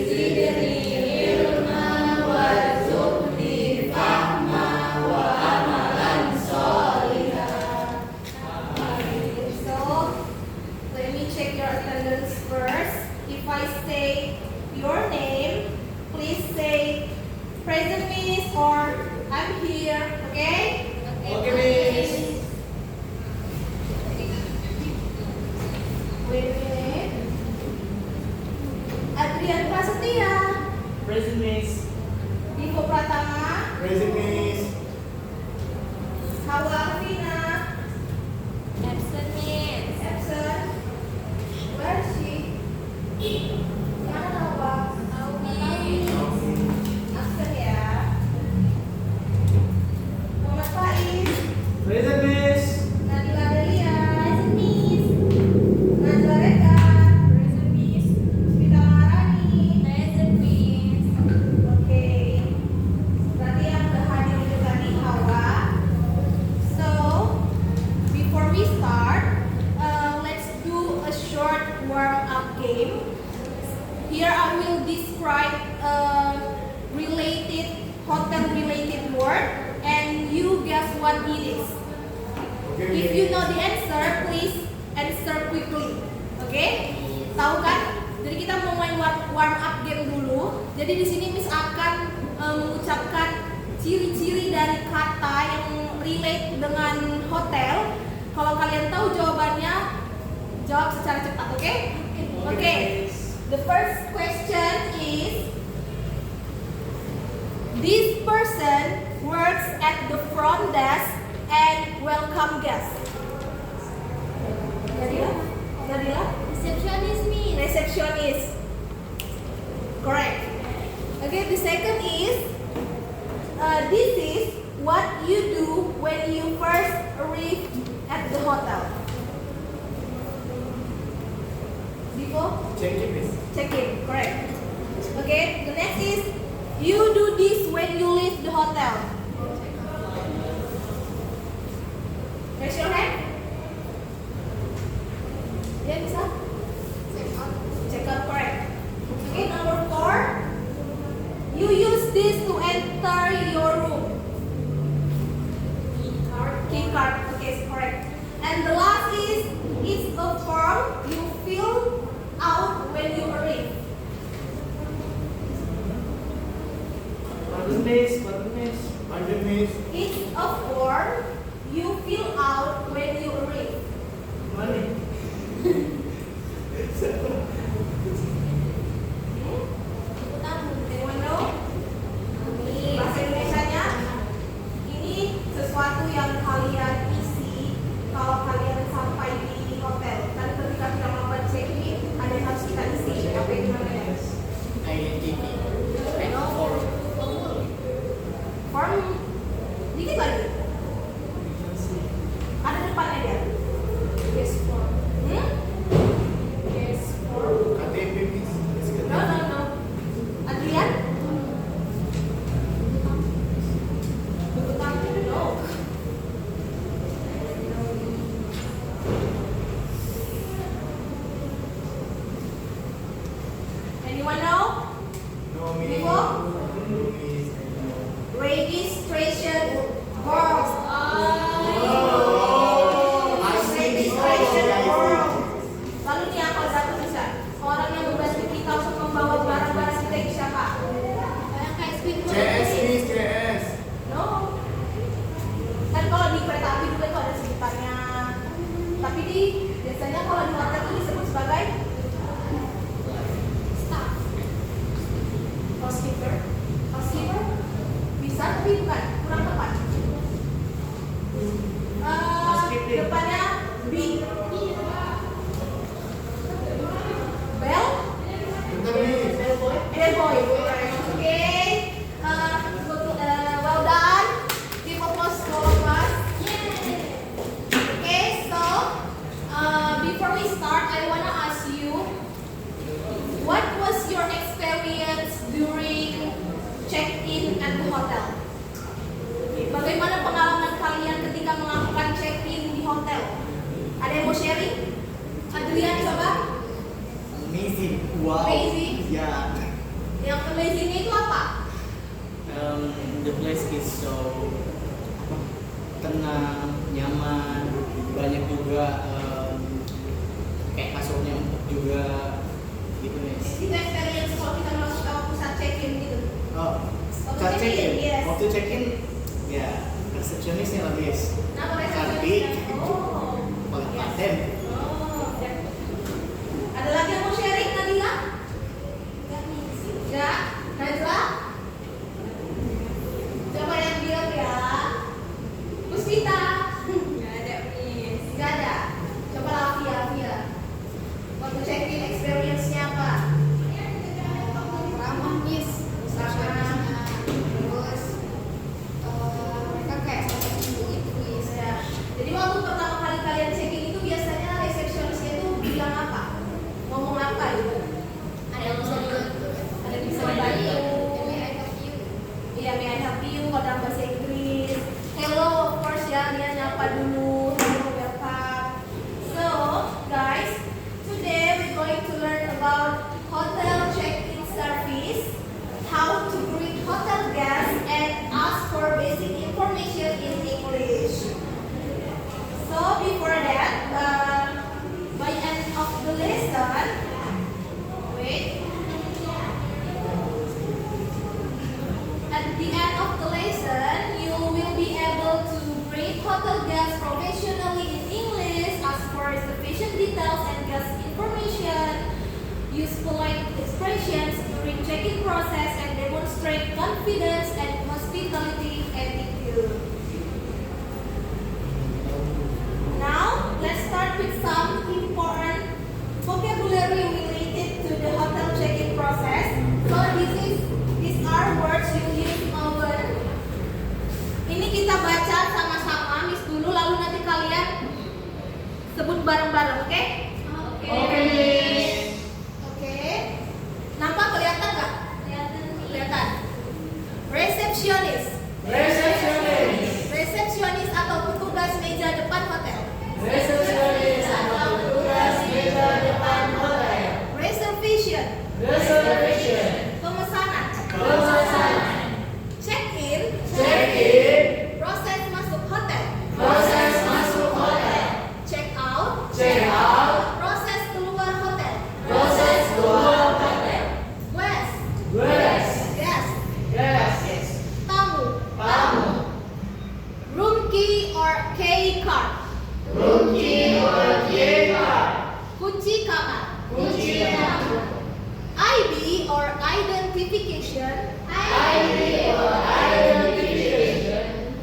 zidni ilma warzuqni fahma wa amalan sholihan. So, let me check your attendance first. If I say your name, please say present miss or I'm here, okay? Okay, Miss. Wait a minute. Adrian Prasetya, Present Miss. Divo Pratama, Present, Miss. Hawa Alvina, Absent Miss. absent. Where is she? Mana Hawa? Absent ya. Muhammad Faiz, Present Miss. Nadila Delia, Present Miss. Najla Reka, Present Miss. Vita Maharani. Present Miss. Oke, berarti yang udah hadir itu tadi Hawa. So, before we start, let's do a short warm-up game. Here I will describe hotel-related word, and you guess what it is. Okay, If you know the answer, please answer quickly. Oke? Tahu kan? Jadi kita mau main warm up game dulu. Jadi di sini Miss akan mengucapkan ciri-ciri dari kata yang relate dengan hotel. Kalau kalian tahu jawabannya, jawab secara cepat, oke? Oke. The first question is, this person works at the front desk and welcome guests. Nadila? Receptionist Miss. Receptionist. Correct. Okay, the second is, this is what you do when you first arrive at the hotel. Divo? Check it, Miss. Check in. Correct. Okay, the next is, you do this when you leave the hotel. Raise your hand. Ya, bisa? Check out, correct. Okay, number 4. You use this to enter your room. Key card. Okay, correct. And the last is, it's a form you fill out when you arrive. Present Miss. Present Miss. Present, Miss. It's a form you fill out when you arrive. Mana? Anyone know? Bahasa Indonesianya, ini sesuatu yang kalian isi kalau kalian sampai di hotel. Dan ketika kita melakukan check-in, ada yang harus kita isi. Apa yang gimana ya? Identity. Form dikit lagi. Ada depannya dia. Yes form. Yes form. KTP, Miss. No. Adrian? Buku tamu? No. Anyone know? No, Miss. Divo? No, Miss. Registration form. Registration form. Lalu nih apa satu bisa? Orang yang membantu kita untuk membawa barang-barang kita itu siapa? Yang kayak speedboat. CS, Miss. CS. No. Kan kalau di kereta api juga itu ada sebutannya. Tapi biasanya kalau di hotel itu disebut sebagai Staff. housekeeper. Housekeeper bisa tapi bukan, kurang tepat. Housekeeping. Depannya B. Bell. Bentar, Miss. Bellboy. Oke. Well done. Give applause to all of us. Okay, so before we start, I wanna ask you, what was your experience during check-in at the hotel? Bagaimana pengalaman kalian ketika melakukan check-in di hotel? Ada yang mau sharing? Adrian coba. Amazing. Wow. Amazing? Ya. Yang amazing itu apa? The place is so tenang, nyaman, banyak juga kayak kasurnya empuk juga gitu guys. Itu experience kalau kita masuk ke pusat check-in gitu. Oh, Waktu saat check-in, check-in, yes. waktu check-in ya resepsionisnya habis Kenapa mereka cantik, Oh. paling Yes. paten. Oh. Ada lagi yang mau sharing Nadila? Enggak? Najwa? Coba yang diam ya. Puspita? Nggak ada, Miss. Enggak ada. Coba Lafia. Waktu check-in experience-nya apa? Ramah, Miss. Resepsionisnya. Terus mereka kayak sampai gitu, Miss. Ya. Jadi waktu pertama kali kalian check-in itu biasanya resepsionisnya itu bilang apa? Ngomong apa gitu? Ada yang bisa dibantu. Ada yang bisa May I dibantu. help you? Iya, may I help you kalau dalam bahasa Inggris. Hello, of course ya, dia nyapa dulu. Hello, welcome. So, guys, today we're going to learn about hotel check-in service, how to greet hotel guests, and ask for basic information in English. So, before that, by end of the lesson, wait. At the end of the lesson, you will be able to greet hotel guests professionally in English, ask for reservation details and guest information, use polite expressions during check-in process, and demonstrate confidence and hospitality attitude. Now, let's start with some important vocabulary related to the hotel check-in process. So these are words you use often. Ini kita baca sama-sama, Miss dulu, lalu nanti kalian sebut bareng-bareng, oke? Oke. Oke, Miss. Oke. Nampak kelihatan nggak? Kelihatan, Miss. Kelihatan. Receptionist. Resepsionis atau petugas meja depan hotel. Resepsionis atau petugas meja depan hotel. Reservation. Reservation. Pemesanan. Check-in. Proses masuk hotel. Proses masuk hotel. Check-out. Proses keluar hotel. Proses keluar hotel. Guest. Tamu. Room key or key card. Kunci kamar. ID or identification.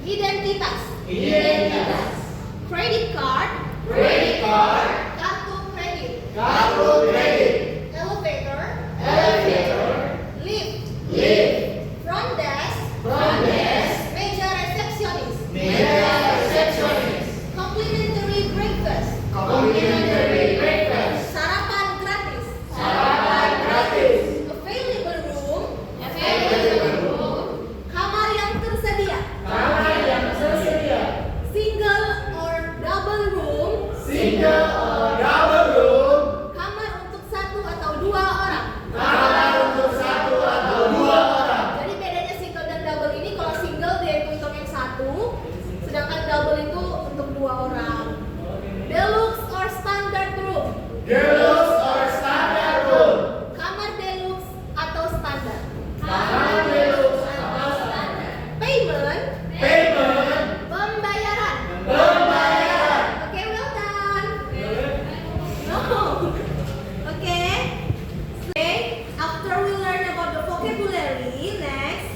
Identitas. Credit card. Kartu kredit. Elevator. Lift. Front desk. Meja resepsionis. Complimentary breakfast. Sarapan gratis. Available room. Kamar yang tersedia. Single or double room. Kamar untuk satu atau dua orang. Jadi bedanya single dan double ini, kalau single dia itu untuk yang satu, sedangkan double itu untuk dua orang. Deluxe or standard room. Kamar deluxe atau standar. Payment. Pembayaran. Okay, well done. No. Okay. Okay. After we learn about the vocabulary, next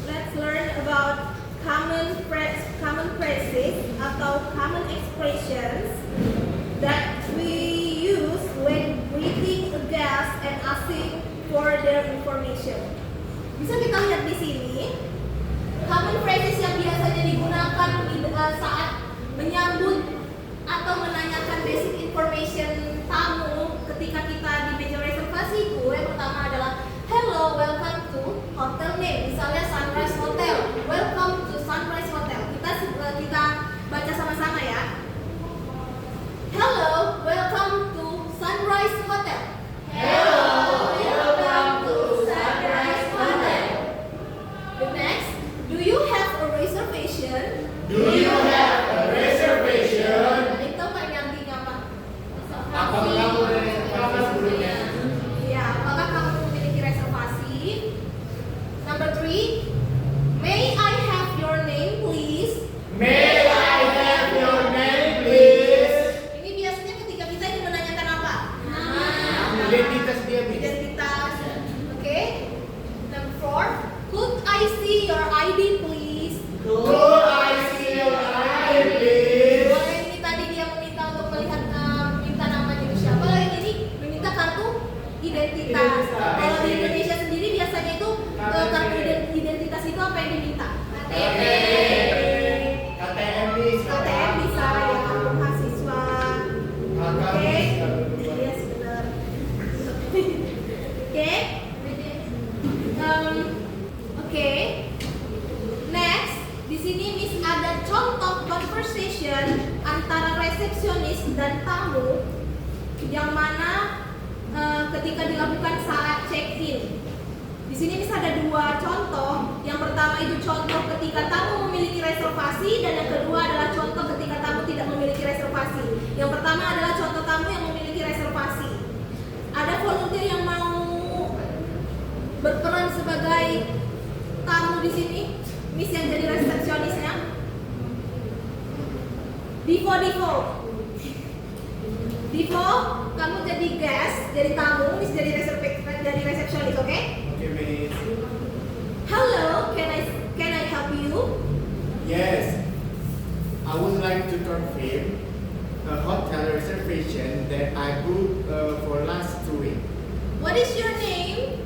let's learn about common phrases atau common expressions that we use when greeting a guest and asking for their information. Bisa kita lihat di sini common phrases yang biasanya digunakan saat menyambut atau menanyakan basic information tamu ketika kita di meja reservasi itu. Yang pertama adalah hello, welcome to hotel name. Misalnya Sunrise Hotel. Welcome to Sunrise Hotel. Kita baca sama-sama ya. Hello, welcome to Sunrise Hotel. Hello, welcome diminta. Kalau di Indonesia sendiri biasanya itu kartu identitas itu apa yang diminta? KTP. KTM Miss. KTM bisa ya, kartu mahasiswa. Kakak Oke. Miss. Kalau berdua. Yes, benar. Oke. Oke. Next, di sini Miss ada contoh conversation antara resepsionis dan tamu yang mana ketika dilakukan saat check-in. Di sini Miss ada dua contoh. Yang pertama itu contoh ketika tamu memiliki reservasi dan yang kedua adalah contoh ketika tamu tidak memiliki reservasi. Yang pertama adalah contoh tamu yang memiliki reservasi. Ada volunteer yang mau berperan sebagai tamu di sini? Miss yang jadi resepsionisnya. Divo, kamu jadi guest, jadi tamu, Miss jadi resepsionis, oke? Oke, Miss. Hello, can I help you? Yes. I would like to confirm a hotel reservation that I booked for last 2 weeks. What is your name?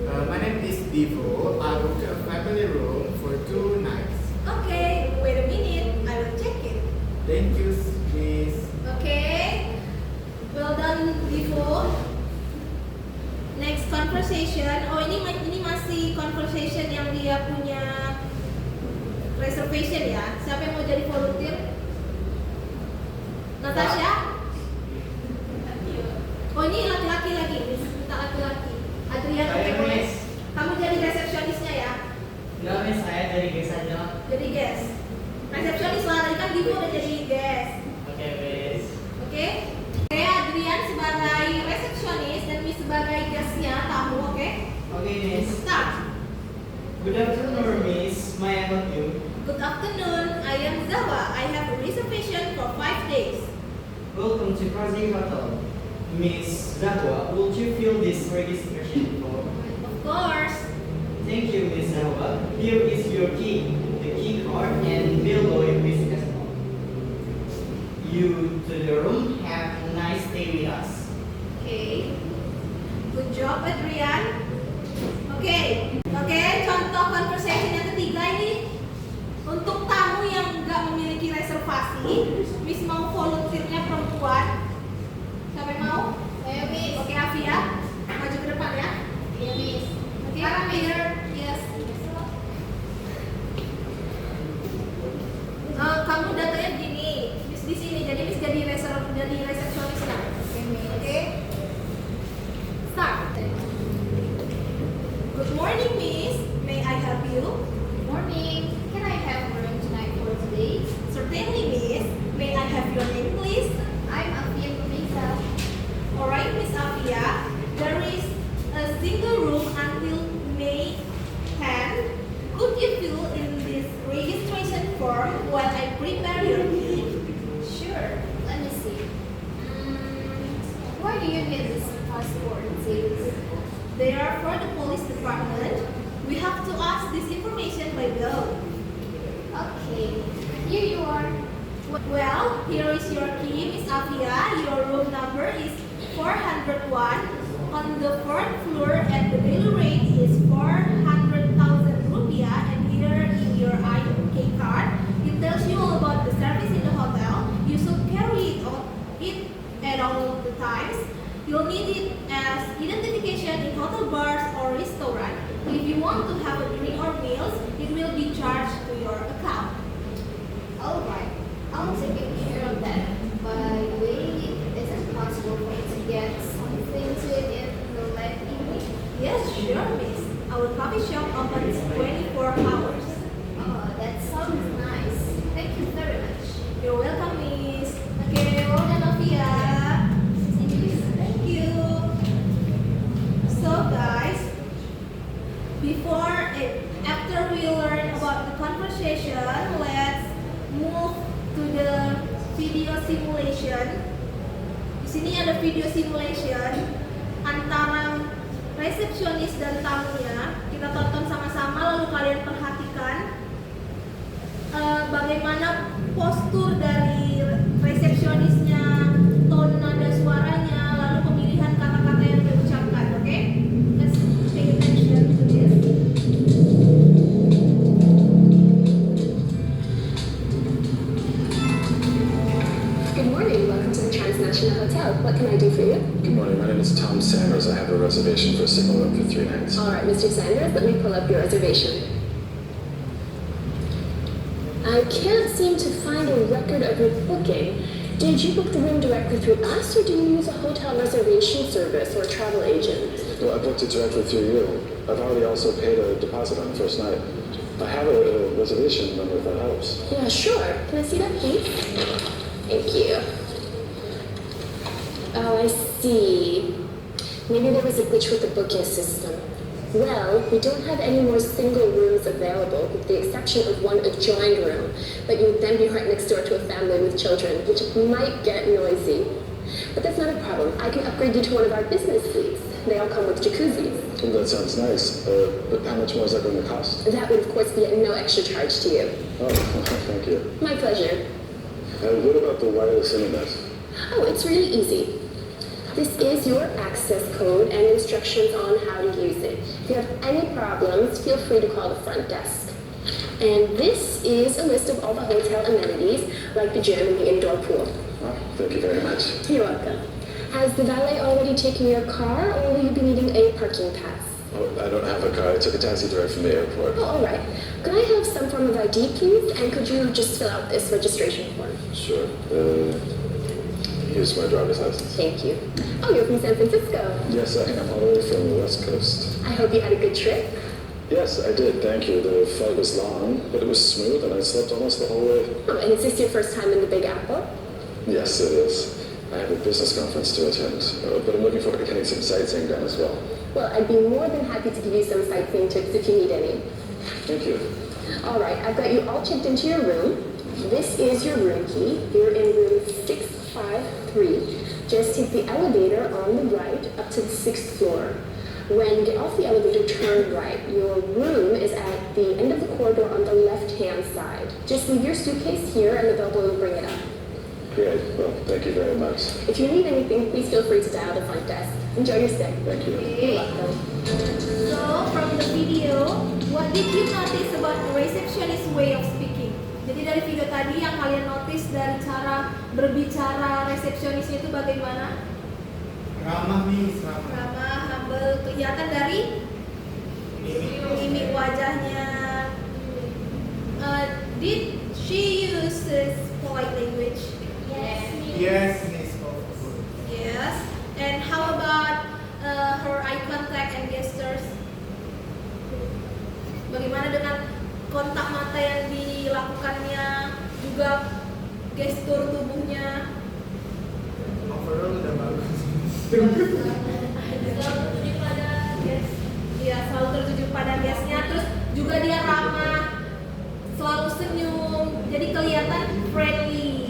My name is Divo. I booked a family room for 2 nights. Okay, wait a minute, I will check it. Thank you, Miss. Okay, well done, Divo. Next conversation. Oh, ini masih conversation yang dia punya reservation ya. Siapa yang mau jadi volunteer? Natasha? Oh, ini laki-laki lagi. Minta laki-laki. Adrian, Saya, boleh? Miss. Kamu jadi resepsionisnya ya? Enggak, Miss, saya dari guest aja. Jadi guest. Resepsionis lah, tadi kan Divo udah jadi guest. Oke, Miss. Oke? Oke, Adrian sebagai resepsionis dan Miss sebagai guestnya, tamu, oke? Oke, Miss. Start. Good afternoon, Miss. May I help you? Good afternoon, I am Zawa. I have a reservation for 5 days. Welcome to Prazi Hotel. Miss Zahwa, would you fill this registration form? Of course. Thank you, Miss Zahwa. Here is your key, the key card, and below your business card. You to the room. Have a nice day with us. Okay. Good job, Adrian. Oke, contoh conversation yang ketiga ini untuk tamu yang nggak memiliki reservasi. Miss mau volunteernya perempuan. Siapa yang mau? Saya Miss. Oke, Afia, maju ke depan ya. Iya Miss. Oke, Sekarang, Miss. here, yes. Kamu datanya gini, Miss di sini. Jadi Miss jadi resepsionis lah. Oke Miss. Oke. Start. Good morning, Miss. May I help you? Morning. Can I have a room tonight for today? Certainly, Miss. May I have your name, please? I'm Afia Purisa. Alright, Miss Afia. There is a single room until May 10. Could you fill in this registration form while I prepare your key? Sure. Let me see. Why do you need this passport details? They are for the police department. We have to ask this information by law. Okay. Here you are. Well, here is your key, Miss Afia. Your room number is 401 on the 4th floor and the daily rate is 400,000 rupiah. And here in your IOK card, it tells you all about the service in the hotel. You should carry it at all the times. You'll need it as identification in hotel bars or restaurant. If you want to have a drink or meals, it will be charged to your account. Alright. I'll take care of that. By the way, is it possible for me to get something to eat in the late evening? Yes, sure, miss. Our coffee shop opens 24 hours. Oh, that sounds nice. Thank you very much. You're welcome, miss. Okay, well done, Novia. Thank you. So, guys, after we learn about the conversation, let's move to the video simulation. Di sini ada video simulation antara resepsionis dan tamunya. Kita tonton sama-sama lalu kalian perhatikan bagaimana postur dari resepsionisnya, tone nada suaranya, lalu pemilihan kata-kata yang diucapkan, oke? can I do for you? Good morning. My name is Tom Sanders. I have a reservation for a single room for 3 nights. All right, Mr. Sanders, let me pull up your reservation. I can't seem to find a record of your booking. Did you book the room directly through us, or do you use a hotel reservation service or a travel agent? Well, I booked it directly through you. I've already also paid a deposit on the first night. I have a reservation number if that helps. Yeah, sure. Can I see that, please? Thank you. Oh, I see. Maybe there was a glitch with the booking system. Well, we don't have any more single rooms available, with the exception of one adjoined room. But you would then be right next door to a family with children, which might get noisy. But that's not a problem. I can upgrade you to one of our business suites. They all come with jacuzzis. Well, that sounds nice. But how much more is that going to cost? That would, of course, be at no extra charge to you. Oh, thank you. My pleasure. What about the wireless internet? Oh, it's really easy. This is your access code and instructions on how to use it. If you have any problems, feel free to call the front desk. And this is a list of all the hotel amenities, like the gym and the indoor pool. Oh, thank you very much. You're welcome. Has the valet already taken your car, or will you be needing a parking pass? Oh, I don't have a car. I took a taxi direct from the airport. Oh, all right. Could I have some form of ID, please? And could you just fill out this registration form? Sure. Here's my driver's license. Thank you. Oh, you're from San Francisco. Yes, I am all the way from the West Coast. I hope you had a good trip. Yes, I did. Thank you. The flight was long, but it was smooth, and I slept almost the whole way. Oh, and is this your first time in the Big Apple? Yes, it is. I have a business conference to attend, but I'm looking forward to getting some sightseeing done as well. Well, I'd be more than happy to give you some sightseeing tips if you need any. Thank you. All right, I've got you all checked into your room. This is your room key. You're in room 653. Just take the elevator on the right up to the 6th floor. When you get off the elevator, turn right. Your room is at the end of the corridor on the left-hand side. Just leave your suitcase here and the bellboy will bring it up. Great. Well, thank you very much. If you need anything, please feel free to dial the front desk. Enjoy your stay. Thank you. You're welcome. So, from the video, what did you notice about the receptionist way of speaking? Jadi dari video tadi yang kalian notice dari cara berbicara resepsionisnya itu bagaimana? Ramah nih, ramah. Ramah, humble, kelihatan dari mimik wajahnya. Did she use polite language? Yes, Miss. Yes. And how about her eye contact and gestures? Bagaimana dengan kontak mata yang dilakukannya, juga gestur tubuhnya? Overall udah bagus. Selalu tertuju pada guest. Iya, selalu tertuju pada guestnya. Terus juga dia ramah, selalu senyum, jadi kelihatan friendly.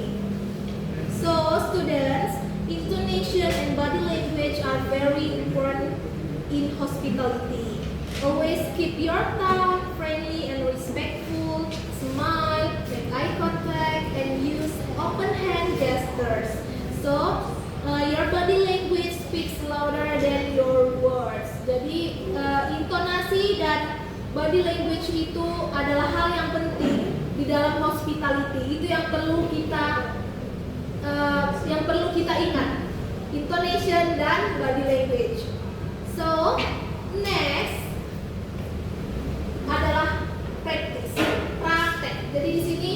So, students, intonation and body language are very important in hospitality. Always keep your tone friendly and respectful, smile, make eye contact, and use open hand gestures. So, your body language speaks louder than your words. Jadi, intonasi dan body language itu adalah hal yang penting di dalam hospitality. Itu yang perlu kita ingat, intonation dan body language. So, next adalah praktek. Jadi di sini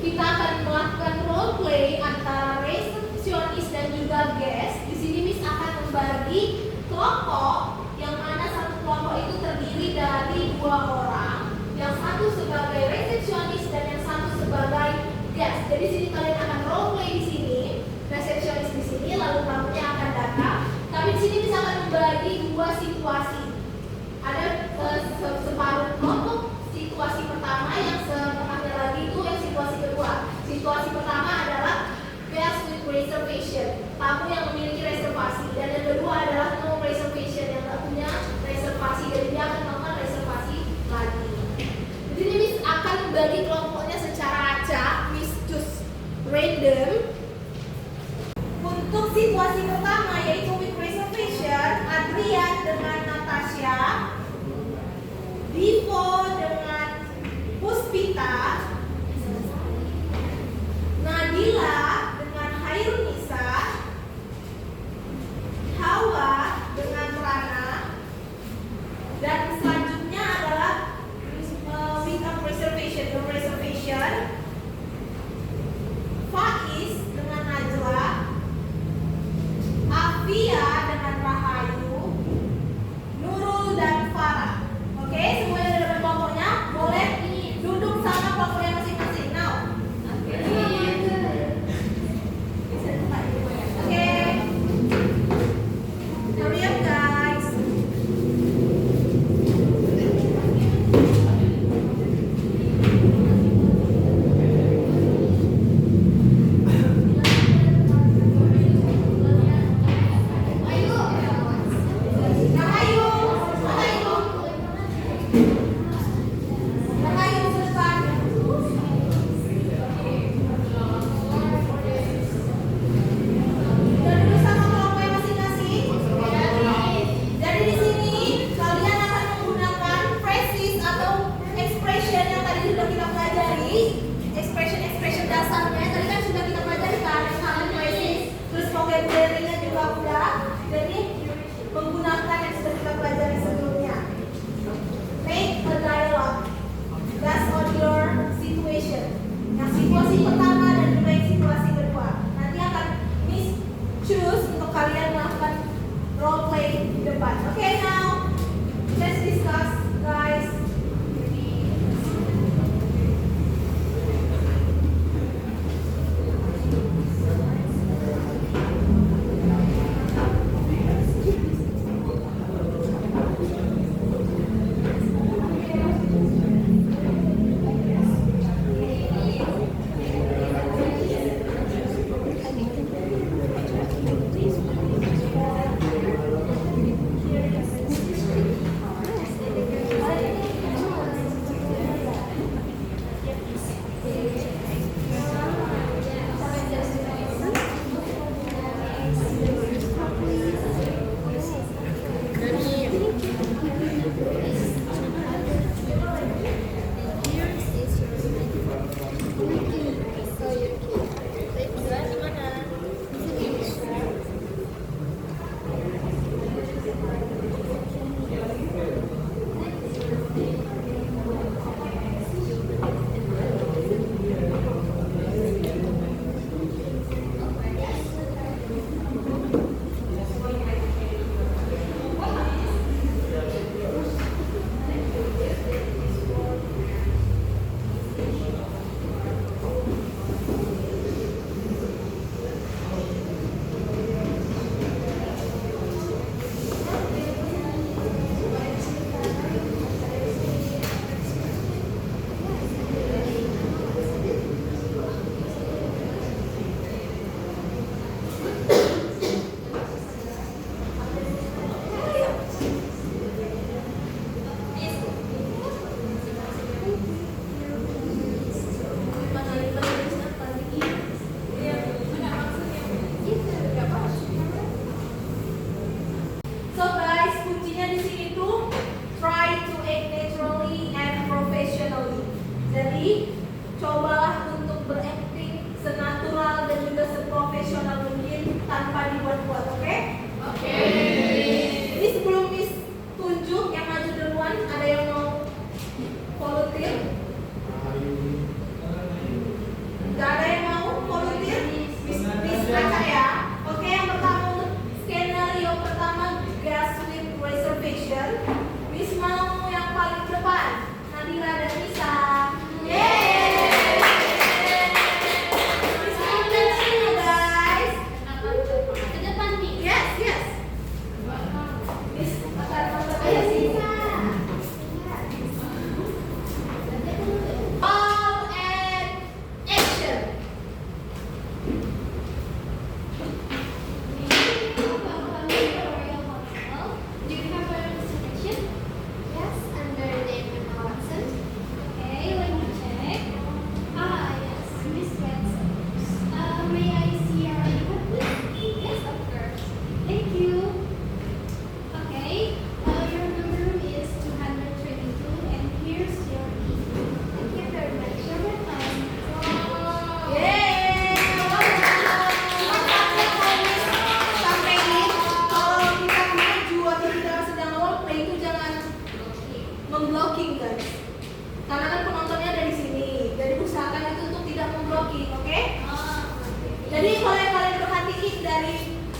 kita akan melakukan role play antara resepsionis dan juga guest. Di sini Miss akan membagi kelompok, yang mana satu kelompok itu terdiri dari 2 orang, yang satu sebagai resepsionis dan yang satu sebagai guest. Jadi di sini kalian akan role play di sini, resepsionis di sini, lalu tamunya akan datang. Tapi di sini bisa akan membagi 2 situasi. Ada separuh kelompok situasi pertama, yang setengahnya lagi itu yang situasi kedua. Situasi pertama adalah guest with reservation, tamu yang memiliki reservasi, dan yang kedua adalah no reservation, yang tidak punya reservasi, jadi dia akan melakukan reservasi lagi. Jadi Miss akan membagi kelompoknya secara acak, Miss choose random. Untuk situasi pertama yaitu with reservation, Adrian dengan Natasha, Vivo dengan Puspita, Nadila dengan Hairunisa,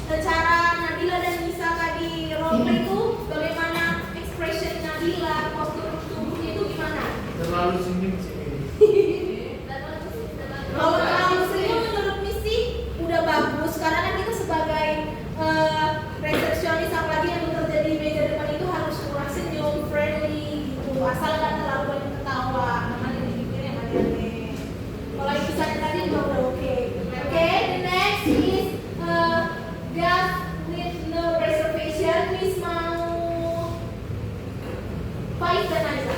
cara Nabila dan Nisa tadi roleplay itu bagaimana expression Nabila, postur tubuhnya itu gimana? Terlalu senyum sih. Kalau terlalu senyum menurut Misi udah bagus karena kan kita sebagai resepsionis apalagi yang bekerja di meja depan itu harus kurang senyum, friendly gitu, asal nggak terlalu banyak ketawa. Namanya dipikir yang aneh-aneh. Kalau yang misalnya tadi juga udah oke. Oke, the next is guest with no reservation. Miss mau Faiz dan Aiza.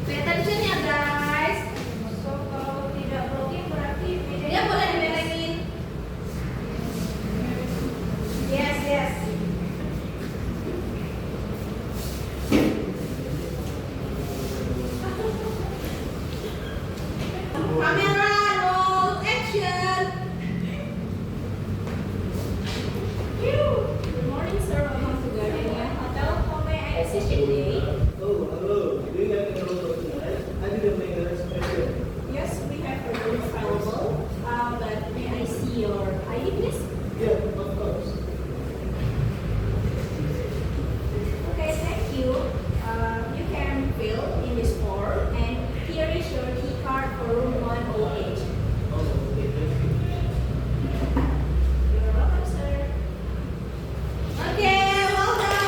Pay attention ya guys. So kalau tidak blocking berarti mejanya boleh dibelengin. Yes, yes. Kamera, roll, action. Good morning, sir. Welcome to Gardenia Hotel. How may I assist you today? Oh, hello. Do you have any room tonight? I didn't make a reservation. Yes, we have a room available. But may I see your ID, please? Yeah, of course. Okay, thank you. You can fill in this form, and here is your key card for room 108. Oh, okay, thank you. You're welcome, sir. Okay, well done.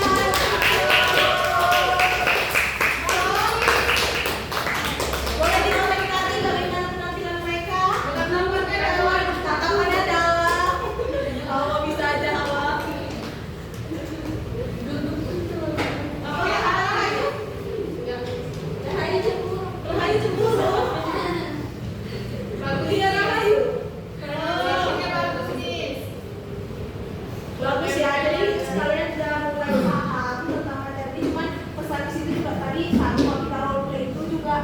Boleh diulangi nanti bagaimana penampilan mereka? Tatapannya dalam. Oh, bisa aja hawa. Rahayu cemburu. Rahayu cemburu. Iya, Rahayu. Bagus ya, jadi sekalian sudah mulai paham tentang materi. Cuman pesan di situ juga tadi satu kalau kita roleplay itu juga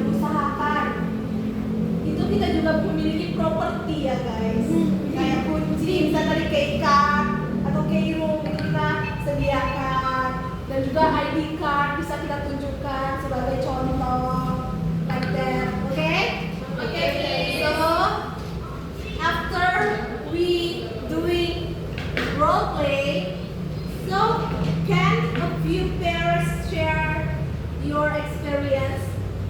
usahakan itu kita juga memiliki properti ya guys, kayak kunci, bisa tadi key card atau key room itu kita sediakan, dan juga ID card bisa kita tunjukkan sebagai contoh like that, okay? So after we doing role play, so can a few pairs share your experience?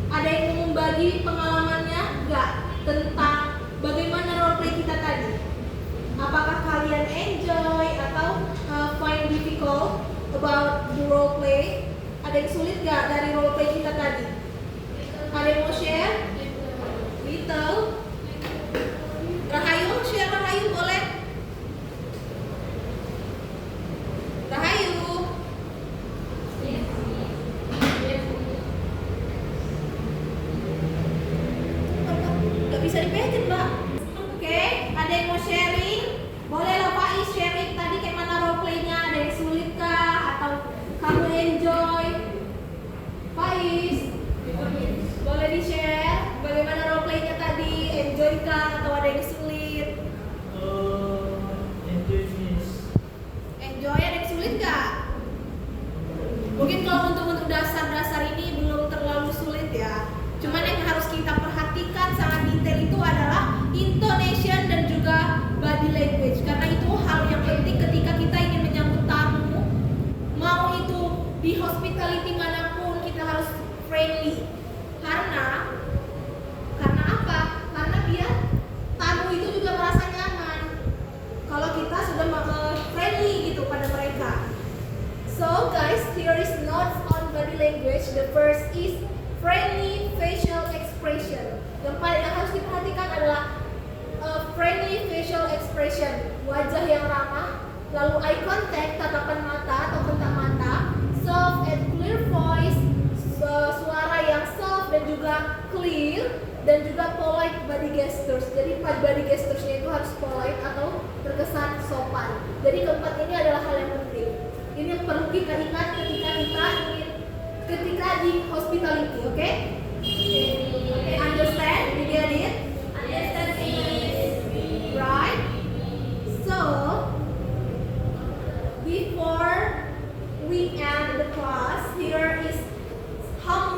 Ada yang mau membagi pengalamannya nggak tentang bagaimana role play kita tadi? Apakah kalian enjoy atau find difficult about the role play? Ada yang sulit nggak dari role play kita tadi? Ada yang mau share? Little. Rahayu, share Rahayu boleh? Rahayu. Gak bisa dipencet, Mbak. Oke, ada yang mau sharing? Boleh lah Pak Is sharing tadi kayak mana role play-nya? Ada yang sulit kah? Atau kamu enjoy? Pak Is, boleh di-share bagaimana role play-nya tadi? Enjoy kah? Atau ada yang sulit? Enjoy this. Enjoy, ada yang sulit nggak? Mungkin kalau untuk dasar-dasar ini belum terlalu sulit ya. Cuman yang harus kita perhatikan sangat detail itu adalah intonation dan juga body language. Karena itu hal yang penting ketika kita ingin menyambut tamu. Mau itu di hospitality manapun kita harus friendly. Karena apa? Karena biar tamu itu juga merasa nyaman kalau kita sudah friendly gitu pada mereka. So guys, here is notes on body language. The first is friendly facial expression. Yang harus diperhatikan adalah friendly facial expression, wajah yang ramah, lalu eye contact, tatapan mata atau kontak mata, soft and clear voice, suara yang soft dan juga clear, dan juga polite body gestures. Jadi body gestures-nya itu harus polite atau terkesan sopan. Jadi keempat ini adalah hal yang penting. Ini yang perlu kita ingat ketika di hospitality, okay? Understand? Did you get it? Understand it. Right? So, before we end the class, here is how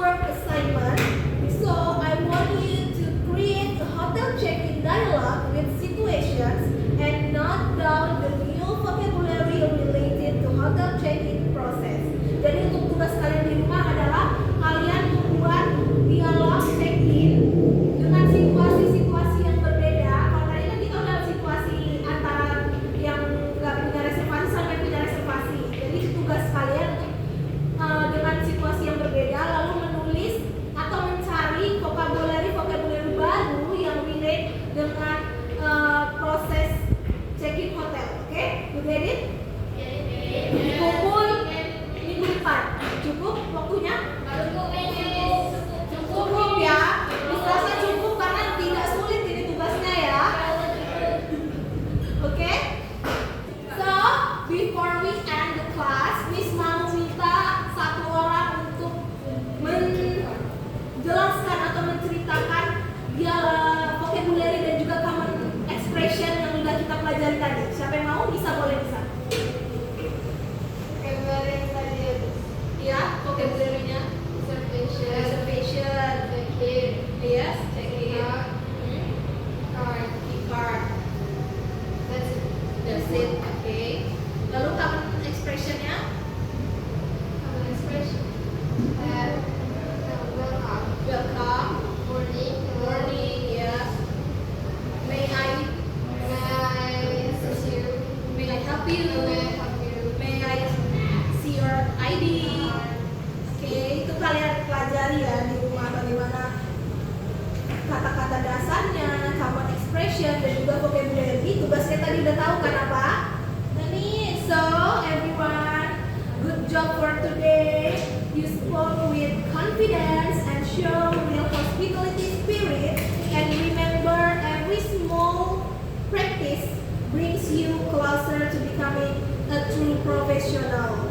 show real hospitality spirit, and remember every small practice brings you closer to becoming a true professional.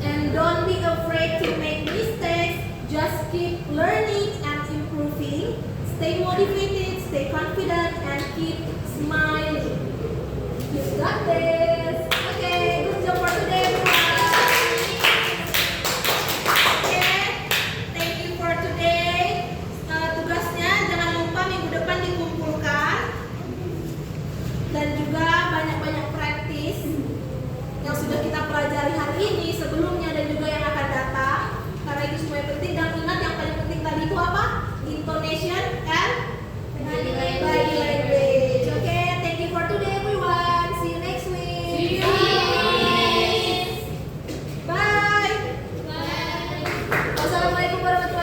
And don't be afraid to make mistakes, just keep learning and improving. Stay motivated, stay confident, and keep smiling. You got this. Okay, good job for today, everyone. Okay, thank you for today. Tugasnya jangan lupa minggu depan dikumpulkan dan juga banyak-banyak praktis yang sudah kita pelajari hari ini, sebelumnya dan juga yang akan datang. Karena itu semuanya penting, dan ingat yang paling penting tadi itu apa? Intonation and body language. Okay, thank you for today, everyone. See you next week. Bye. Wassalamualaikum warahmatullahi wabarakatuh.